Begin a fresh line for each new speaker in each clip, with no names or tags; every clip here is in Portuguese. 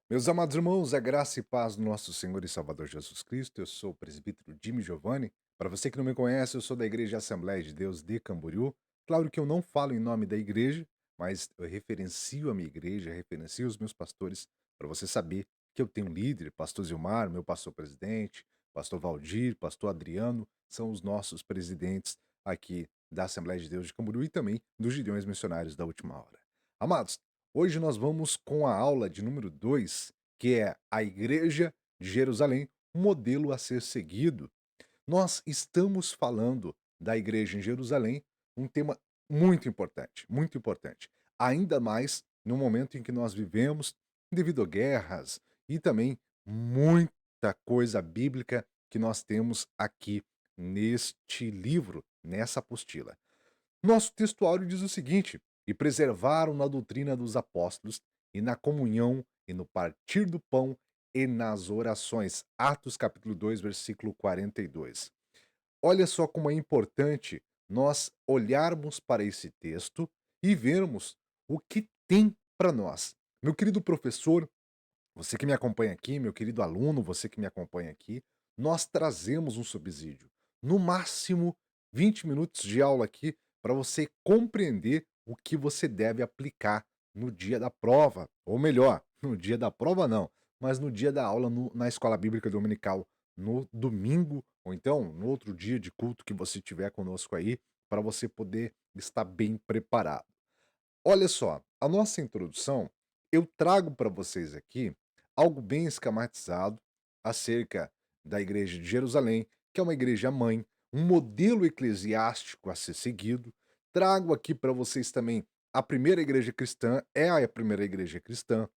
Meus amados irmãos, a graça e paz do nosso Senhor e Salvador Jesus Cristo, eu sou o presbítero Jimmy Giovanni. Para você que não me conhece, eu sou da Igreja Assembleia de Deus de Camboriú. Claro que eu não falo em nome da igreja, mas eu referencio a minha igreja, referencio os meus pastores, para você saber que eu tenho um líder, pastor Zilmar, meu pastor presidente, pastor Valdir, pastor Adriano, são os nossos presidentes aqui da Assembleia de Deus de Camboriú e também dos Gideões Missionários da Última Hora. Amados, hoje nós vamos com a aula de número 2, que é a Igreja de Jerusalém, um modelo a ser seguido. Nós estamos falando da igreja em Jerusalém, um tema muito importante. Ainda mais no momento em que nós vivemos, devido a guerras e também muita coisa bíblica que nós temos aqui neste livro, nessa apostila. Nosso textuário diz o seguinte: e preservaram na doutrina dos apóstolos, e na comunhão, e no partir do pão, e nas orações. Atos capítulo 2 versículo 42. Olha só como é importante nós olharmos para esse texto e vermos o que tem para nós. Meu querido professor, você que me acompanha aqui, meu querido aluno, você que me acompanha aqui, nós trazemos um subsídio. No máximo 20 minutos de aula aqui para você compreender o que você deve aplicar no dia da prova. Ou melhor, no dia da prova não, mas no dia da aula na escola bíblica dominical, no domingo, ou então no outro dia de culto que você tiver conosco aí, para você poder estar bem preparado. Olha só, a nossa introdução, eu trago para vocês aqui algo bem esquematizado acerca da igreja de Jerusalém, que é uma igreja mãe, um modelo eclesiástico a ser seguido. Trago aqui para vocês também a primeira igreja cristã, é a primeira igreja cristã,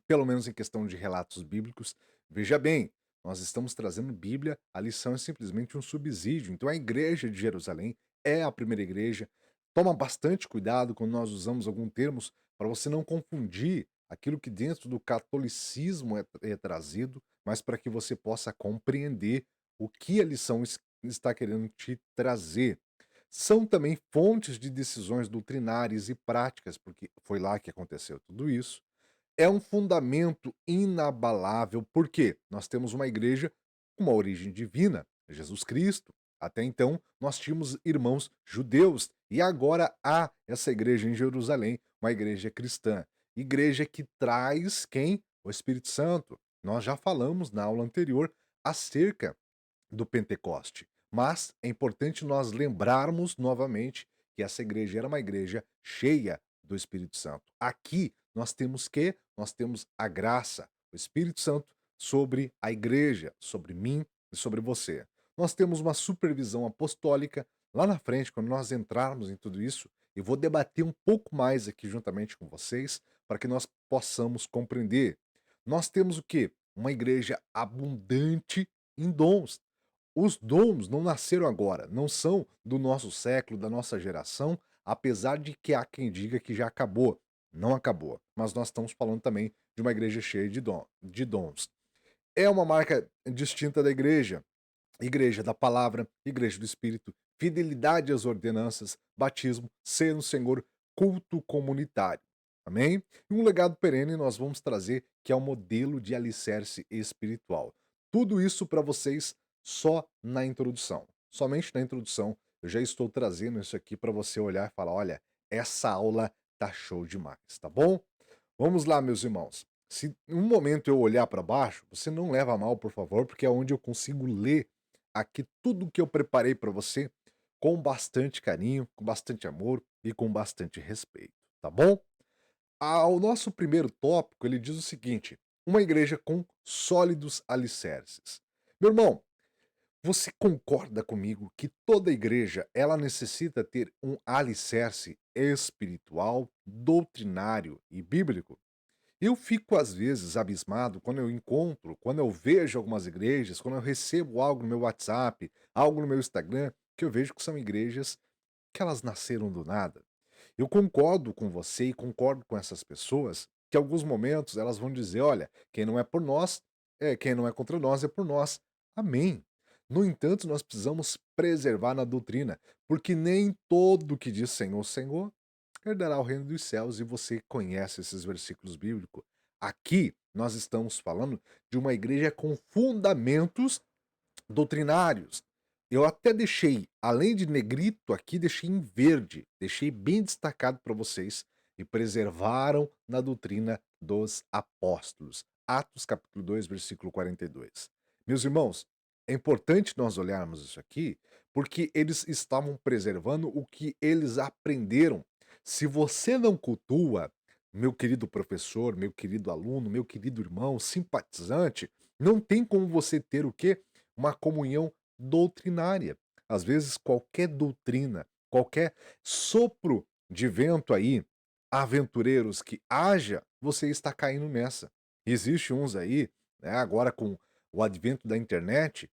pelo menos em questão de relatos bíblicos. Veja bem, nós estamos trazendo Bíblia, a lição é simplesmente um subsídio. Então a igreja de Jerusalém é a primeira igreja. Toma bastante cuidado quando nós usamos alguns termos para você não confundir aquilo que dentro do catolicismo é trazido, mas para que você possa compreender o que a lição está querendo te trazer. São também fontes de decisões doutrinárias e práticas, porque foi lá que aconteceu tudo isso. É um fundamento inabalável, porque nós temos uma igreja com uma origem divina, Jesus Cristo. Até então, nós tínhamos irmãos judeus e agora há essa igreja em Jerusalém, uma igreja cristã. Igreja que traz quem? O Espírito Santo. Nós já falamos na aula anterior acerca do Pentecoste. Mas é importante nós lembrarmos novamente que essa igreja era uma igreja cheia do Espírito Santo. Aqui nós temos que nós temos a graça, o Espírito Santo sobre a igreja, sobre mim e sobre você. Nós temos uma supervisão apostólica lá na frente quando nós entrarmos em tudo isso. Eu vou debater um pouco mais aqui juntamente com vocês para que nós possamos compreender. Nós temos o quê? Uma igreja abundante em dons. Os dons não nasceram agora, não são do nosso século, da nossa geração, apesar de que há quem diga que já acabou. Não acabou, mas nós estamos falando também de uma igreja cheia de dons. É uma marca distinta da igreja. Igreja da palavra, igreja do espírito, fidelidade às ordenanças, batismo, ser no Senhor, culto comunitário. Amém? E um legado perene nós vamos trazer que é um modelo de alicerce espiritual. Tudo isso para vocês só na introdução. Somente na introdução eu já estou trazendo isso aqui para você olhar e falar: olha, essa aula tá show demais, tá bom? Vamos lá, meus irmãos. Se em um momento eu olhar para baixo, você não leva a mal, por favor, porque é onde eu consigo ler aqui tudo que eu preparei para você com bastante carinho, com bastante amor e com bastante respeito, tá bom? O nosso primeiro tópico, ele diz o seguinte: uma igreja com sólidos alicerces. Meu irmão, você concorda comigo que toda igreja ela necessita ter um alicerce espiritual, doutrinário e bíblico? Eu fico às vezes abismado quando eu encontro, quando eu vejo algumas igrejas, quando eu recebo algo no meu WhatsApp, algo no meu Instagram, que eu vejo que são igrejas que elas nasceram do nada. Eu concordo com você e concordo com essas pessoas que em alguns momentos elas vão dizer: olha, quem não é por nós, quem não é contra nós é por nós. Amém. No entanto, nós precisamos preservar na doutrina, porque nem todo que diz Senhor, Senhor herdará o reino dos céus, e você conhece esses versículos bíblicos. Aqui nós estamos falando de uma igreja com fundamentos doutrinários. Eu até deixei, além de negrito aqui, deixei em verde, deixei bem destacado para vocês, e preservaram na doutrina dos apóstolos. Atos capítulo 2, versículo 42. Meus irmãos, é importante nós olharmos isso aqui, porque eles estavam preservando o que eles aprenderam. Se você não cultua, meu querido professor, meu querido aluno, meu querido irmão, simpatizante, não tem como você ter o quê? Uma comunhão doutrinária. Às vezes, qualquer doutrina, qualquer sopro de vento aí, aventureiros que haja, você está caindo nessa. Existe uns aí, né, agora com o advento da internet,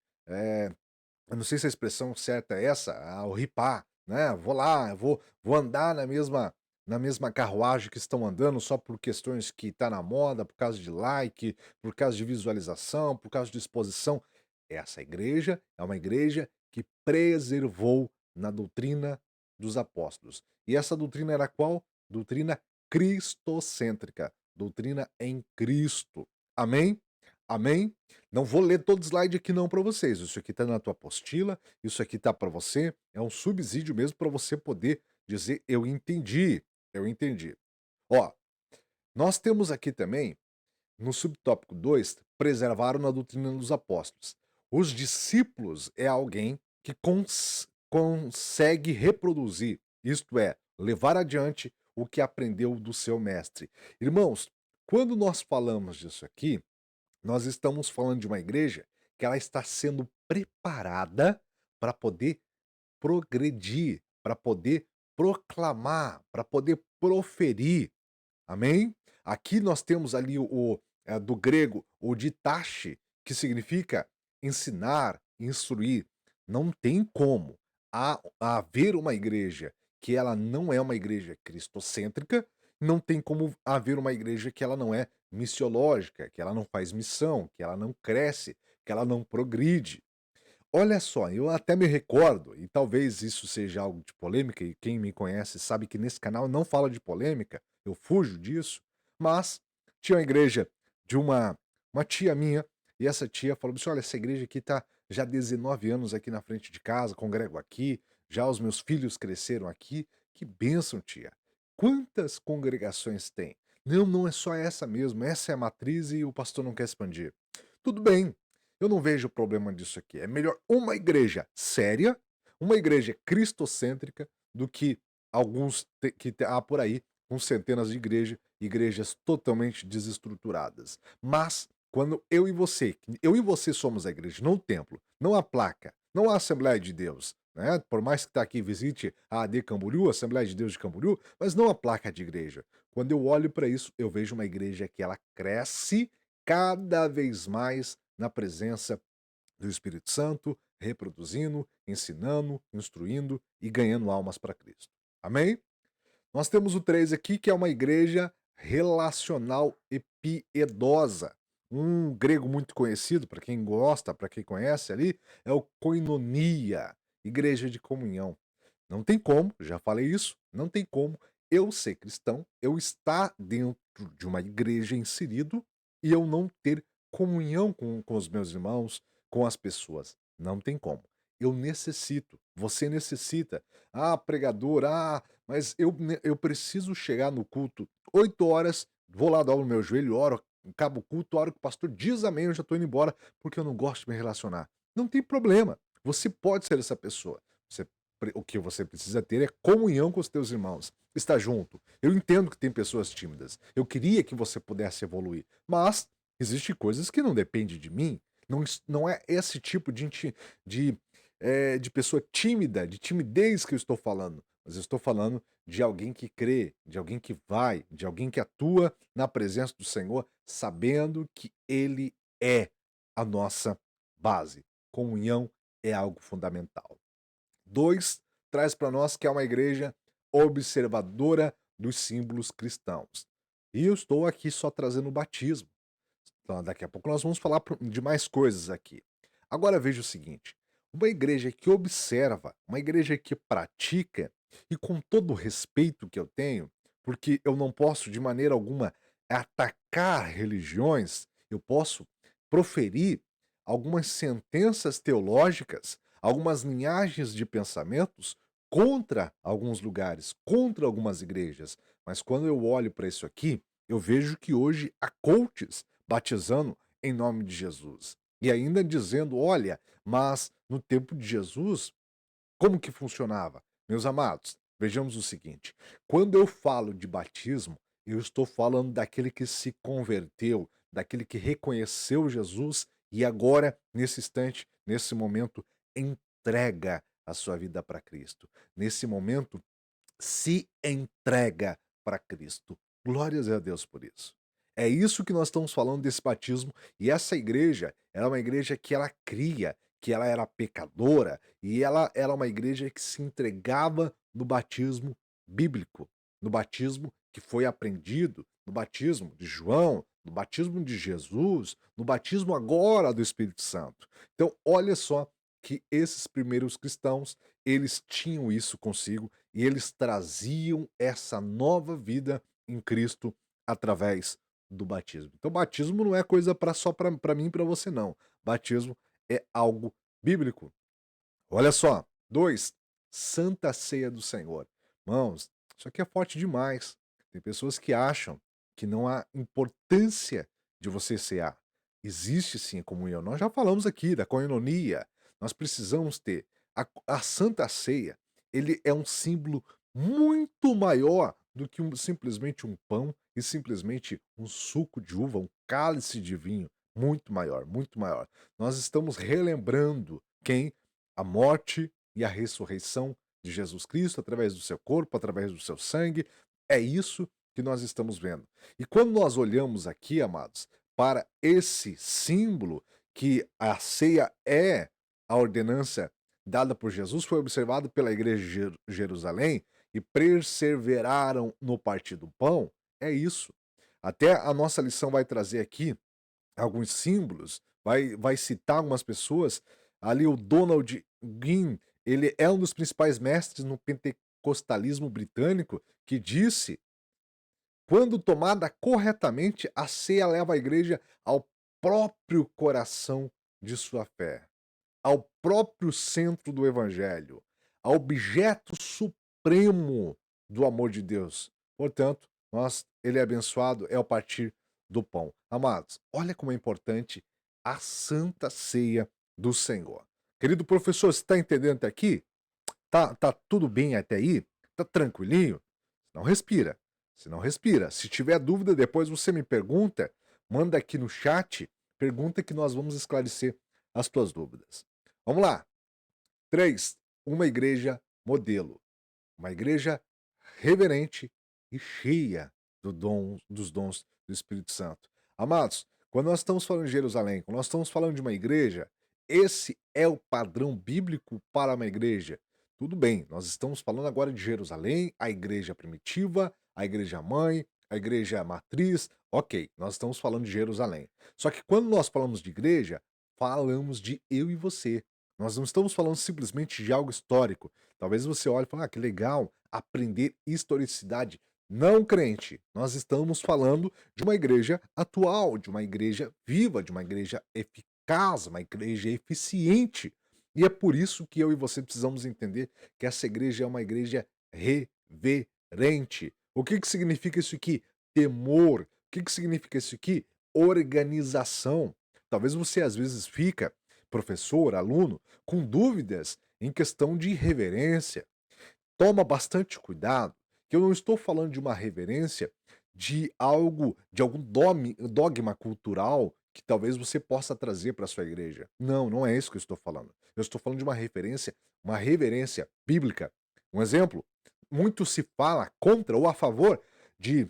eu não sei se a expressão certa é essa, o ripar, né? Vou lá, vou andar na mesma carruagem que estão andando só por questões que tá na moda, por causa de like, por causa de visualização, por causa de exposição. Essa igreja é uma igreja que preservou na doutrina dos apóstolos. E essa doutrina era qual? Doutrina cristocêntrica, doutrina em Cristo. Amém? Amém? Não vou ler todo o slide aqui não para vocês, isso aqui tá na tua apostila, isso aqui tá para você, é um subsídio mesmo para você poder dizer: "Eu entendi, eu entendi". Ó, nós temos aqui também, no subtópico 2, preservaram na doutrina dos apóstolos. Os discípulos é alguém que consegue reproduzir, isto é, levar adiante o que aprendeu do seu mestre. Irmãos, quando nós falamos disso aqui, nós estamos falando de uma igreja que ela está sendo preparada para poder progredir, para poder proclamar, para poder proferir. Amém? Aqui nós temos ali do grego, o ditache, que significa ensinar, instruir. Não tem como haver uma igreja que ela não é uma igreja cristocêntrica, não tem como haver uma igreja que ela não é missiológica, que ela não faz missão, que ela não cresce, que ela não progride. Olha só, eu até me recordo, e talvez isso seja algo de polêmica, e quem me conhece sabe que nesse canal eu não falo de polêmica, eu fujo disso, mas tinha uma igreja de uma tia minha, e essa tia falou assim: olha, essa igreja aqui tá já há 19 anos aqui na frente de casa, congrego aqui, já os meus filhos cresceram aqui. Que bênção, tia. Quantas congregações tem? Não, não é só essa mesmo, essa é a matriz e o pastor não quer expandir. Tudo bem, eu não vejo problema disso aqui. É melhor uma igreja séria, uma igreja cristocêntrica, do que alguns há por aí, com centenas de igrejas totalmente desestruturadas. Mas, quando eu e você somos a igreja, não o templo, não a placa, não a Assembleia de Deus, né? Por mais que está aqui, visite a AD Camboriú, Assembleia de Deus de Camboriú, mas não a placa de igreja. Quando eu olho para isso, eu vejo uma igreja que ela cresce cada vez mais na presença do Espírito Santo, reproduzindo, ensinando, instruindo e ganhando almas para Cristo. Amém? Nós temos o 3 aqui, que é uma igreja relacional e piedosa. Um grego muito conhecido, para quem gosta, para quem conhece ali, é o koinonia, igreja de comunhão. Não tem como, já falei isso, não tem como eu ser cristão, eu estar dentro de uma igreja inserido e eu não ter comunhão com os meus irmãos, com as pessoas. Não tem como. Eu necessito, você necessita. Ah, pregador, mas eu preciso chegar no culto 8 horas, vou lá, dobro o meu joelho, oro, acaba o culto, a hora que o pastor diz amém, eu já estou indo embora, porque eu não gosto de me relacionar. Não tem problema, você pode ser essa pessoa. Você o que você precisa ter é comunhão com os teus irmãos, estar junto. Eu entendo que tem pessoas tímidas, eu queria que você pudesse evoluir, mas existem coisas que não dependem de mim, não é esse tipo de, de pessoa tímida, de timidez que eu estou falando, mas eu estou falando de alguém que crê, de alguém que vai, de alguém que atua na presença do Senhor, sabendo que Ele é a nossa base. Comunhão é algo fundamental. 2 traz para nós que é uma igreja observadora dos símbolos cristãos. E eu estou aqui só trazendo o batismo. Então, daqui a pouco nós vamos falar de mais coisas aqui. Agora veja o seguinte: uma igreja que observa, uma igreja que pratica, e com todo o respeito que eu tenho, porque eu não posso de maneira alguma atacar religiões, eu posso proferir algumas sentenças teológicas, algumas linhagens de pensamentos contra alguns lugares, contra algumas igrejas. Mas quando eu olho para isso aqui, eu vejo que hoje há coaches batizando em nome de Jesus. E ainda dizendo: olha, mas no tempo de Jesus como que funcionava? Meus amados, vejamos o seguinte: quando eu falo de batismo, eu estou falando daquele que se converteu, daquele que reconheceu Jesus e agora, nesse instante, nesse momento, entrega a sua vida para Cristo. Nesse momento, se entrega para Cristo. Glórias a Deus por isso. É isso que nós estamos falando desse batismo, e essa igreja, ela é uma igreja que ela cria, que ela era pecadora, e ela era uma igreja que se entregava no batismo bíblico, no batismo que foi aprendido, no batismo de João, no batismo de Jesus, no batismo agora do Espírito Santo. Então, olha só que esses primeiros cristãos, eles tinham isso consigo e eles traziam essa nova vida em Cristo através do batismo. Então, batismo não é coisa para só para mim e para você, não. Batismo é algo bíblico. Olha só. 2, Santa Ceia do Senhor. Irmãos, isso aqui é forte demais. Tem pessoas que acham que não há importância de você cear. Existe sim a comunhão. Nós já falamos aqui da koinonia. Nós precisamos ter. A Santa Ceia, ele é um símbolo muito maior do que simplesmente um pão e simplesmente um suco de uva, um cálice de vinho. Muito maior, muito maior. Nós estamos relembrando quem? A morte e a ressurreição de Jesus Cristo através do seu corpo, através do seu sangue. É isso que nós estamos vendo. E quando nós olhamos aqui, amados, para esse símbolo que a ceia é a ordenança dada por Jesus, foi observado pela igreja de Jerusalém e perseveraram no partir do pão, é isso. Até a nossa lição vai trazer aqui alguns símbolos, vai citar algumas pessoas. Ali o Donald Green, ele é um dos principais mestres no pentecostalismo britânico, que disse: quando tomada corretamente, a ceia leva a igreja ao próprio coração de sua fé, ao próprio centro do evangelho, ao objeto supremo do amor de Deus. Portanto, ele é abençoado é ao partir do pão. Amados, olha como é importante a santa ceia do Senhor. Querido professor, você está entendendo até aqui? Tá tudo bem até aí? Tá tranquilinho? Não respira. Se não respira. Se tiver dúvida, depois você me pergunta, manda aqui no chat, pergunta que nós vamos esclarecer as tuas dúvidas. Vamos lá. 3. Uma igreja modelo. Uma igreja reverente e cheia dos dons do Espírito Santo. Amados, quando nós estamos falando de Jerusalém, quando nós estamos falando de uma igreja, esse é o padrão bíblico para uma igreja. Tudo bem, nós estamos falando agora de Jerusalém, a igreja primitiva, a igreja mãe, a igreja matriz. Ok, nós estamos falando de Jerusalém. Só que quando nós falamos de igreja, falamos de eu e você. Nós não estamos falando simplesmente de algo histórico. Talvez você olhe e fale: ah, que legal aprender historicidade. Não, crente. Nós estamos falando de uma igreja atual, de uma igreja viva, de uma igreja eficaz, uma igreja eficiente. E é por isso que eu e você precisamos entender que essa igreja é uma igreja reverente. O que, que significa isso aqui? Temor. O que, que significa isso aqui? Organização. Talvez você às vezes fica, professor, aluno, com dúvidas em questão de reverência. Toma bastante cuidado, que eu não estou falando de uma reverência de algo, de algum dogma cultural que talvez você possa trazer para sua igreja. Não, não é isso que eu estou falando. Eu estou falando de uma reverência bíblica. Um exemplo, muito se fala contra ou a favor de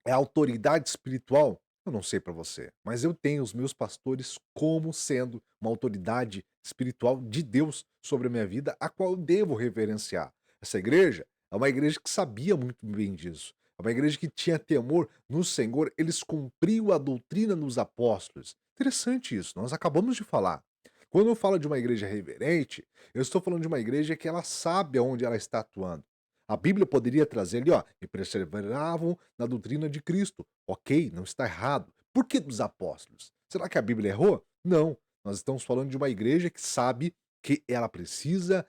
autoridade espiritual. Eu não sei para você, mas eu tenho os meus pastores como sendo uma autoridade espiritual de Deus sobre a minha vida, a qual eu devo reverenciar. Essa igreja é uma igreja que sabia muito bem disso. É uma igreja que tinha temor no Senhor, eles cumpriam a doutrina dos apóstolos. Interessante isso, nós acabamos de falar. Quando eu falo de uma igreja reverente, eu estou falando de uma igreja que ela sabe aonde ela está atuando. A Bíblia poderia trazer ali, ó, e perseveravam na doutrina de Cristo. Ok, não está errado. Por que dos apóstolos? Será que a Bíblia errou? Não. Nós estamos falando de uma igreja que sabe que ela precisa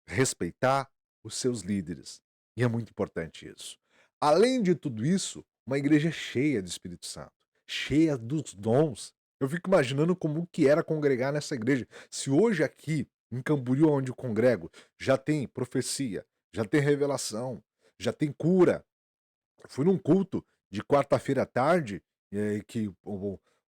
respeitar os seus líderes. E é muito importante isso. Além de tudo isso, uma igreja cheia do Espírito Santo, cheia dos dons. Eu fico imaginando como que era congregar nessa igreja. Se hoje aqui, em Camboriú, onde eu congrego, já tem profecia, já tem revelação, já tem cura. Eu fui num culto de quarta-feira à tarde, que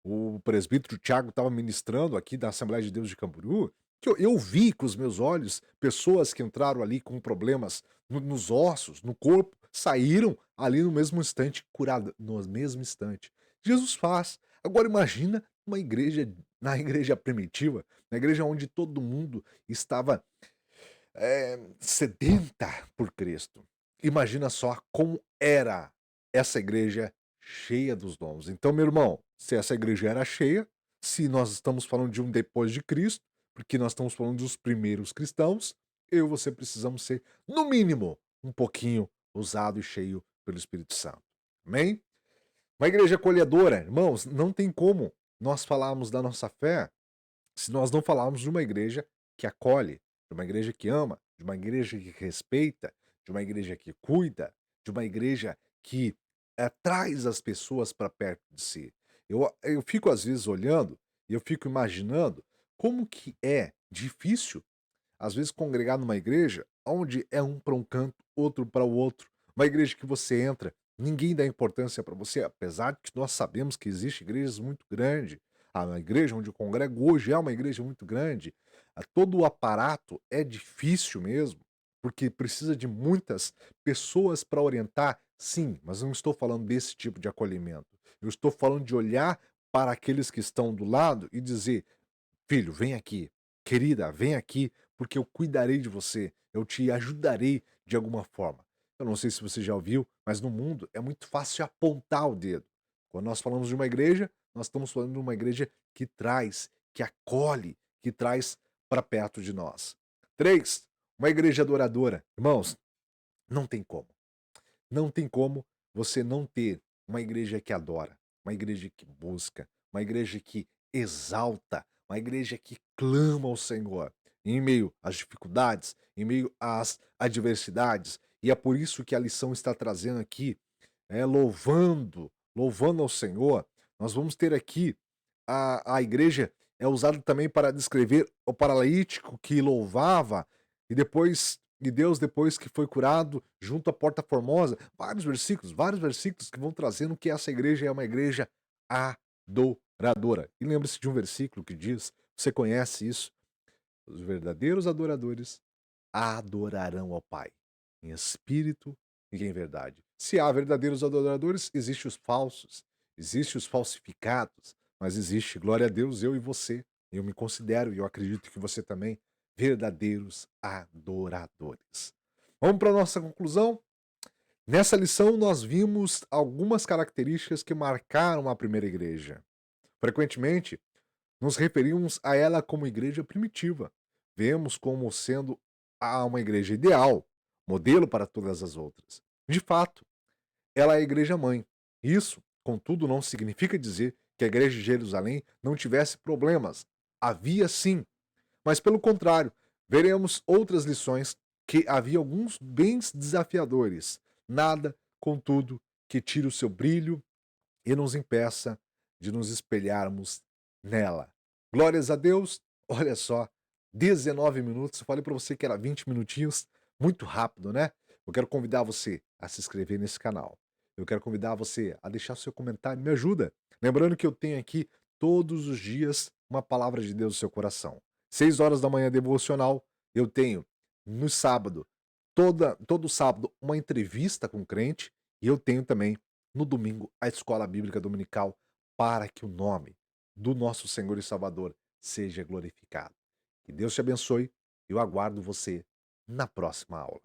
o presbítero Tiago estava ministrando aqui da Assembleia de Deus de Camboriú, que eu vi com os meus olhos pessoas que entraram ali com problemas nos ossos, no corpo, saíram ali no mesmo instante, curada no mesmo instante. Jesus faz. Agora imagina uma igreja, na igreja primitiva, na igreja onde todo mundo estava sedenta por Cristo. Imagina só como era essa igreja cheia dos dons. Então, meu irmão, se essa igreja era cheia, se nós estamos falando de um depois de Cristo, porque nós estamos falando dos primeiros cristãos, eu e você precisamos ser, no mínimo, um pouquinho usado e cheio pelo Espírito Santo. Amém? Uma igreja acolhedora, irmãos, não tem como nós falarmos da nossa fé se nós não falarmos de uma igreja que acolhe, de uma igreja que ama, de uma igreja que respeita, de uma igreja que cuida, de uma igreja que traz as pessoas para perto de si. Eu fico às vezes olhando e eu fico imaginando como que é difícil, às vezes, congregar numa igreja onde é um para um canto, outro para o outro. Uma igreja que você entra, ninguém dá importância para você, apesar de que nós sabemos que existem igrejas muito grandes. A igreja onde eu congrego hoje é uma igreja muito grande. Todo o aparato é difícil mesmo, porque precisa de muitas pessoas para orientar. Sim, mas eu não estou falando desse tipo de acolhimento. Eu estou falando de olhar para aqueles que estão do lado e dizer: filho, vem aqui. Querida, vem aqui, porque eu cuidarei de você. Eu te ajudarei de alguma forma. Eu não sei se você já ouviu, mas no mundo é muito fácil apontar o dedo. Quando nós falamos de uma igreja, nós estamos falando de uma igreja que traz, que acolhe, que traz para perto de nós. 3, uma igreja adoradora. Irmãos, não tem como. Não tem como você não ter uma igreja que adora, uma igreja que busca, uma igreja que exalta, uma igreja que clama ao Senhor em meio às dificuldades, em meio às adversidades. E é por isso que a lição está trazendo aqui, louvando ao Senhor. Nós vamos ter aqui a igreja é usada também para descrever o paralítico que louvava e Deus depois que foi curado junto à porta formosa. Vários versículos que vão trazendo que essa igreja é uma igreja adoradora. E lembre-se de um versículo que diz, você conhece isso? Os verdadeiros adoradores adorarão ao Pai, em espírito e em verdade. Se há verdadeiros adoradores, existem os falsos, existem os falsificados, mas existe, glória a Deus, eu e você. Eu me considero, e eu acredito que você também, verdadeiros adoradores. Vamos para a nossa conclusão? Nessa lição, nós vimos algumas características que marcaram a primeira igreja. Frequentemente, nos referimos a ela como igreja primitiva. Vemos como sendo uma igreja ideal, modelo para todas as outras. De fato, ela é a igreja mãe. Isso, contudo, não significa dizer que a igreja de Jerusalém não tivesse problemas. Havia sim, mas pelo contrário, veremos outras lições que havia alguns bens desafiadores. Nada, contudo, que tire o seu brilho e nos impeça de nos espelharmos nela. Glórias a Deus. Olha só, 19 minutos. Eu falei para você que era 20 minutinhos, muito rápido, né? Eu quero convidar você a se inscrever nesse canal. Eu quero convidar você a deixar seu comentário, me ajuda. Lembrando que eu tenho aqui todos os dias uma palavra de Deus no seu coração. 6 horas da manhã devocional, eu tenho no sábado, todo sábado, uma entrevista com o crente, e eu tenho também no domingo a escola bíblica dominical, para que o nome do nosso Senhor e Salvador seja glorificado. Que Deus te abençoe. Eu aguardo você na próxima aula.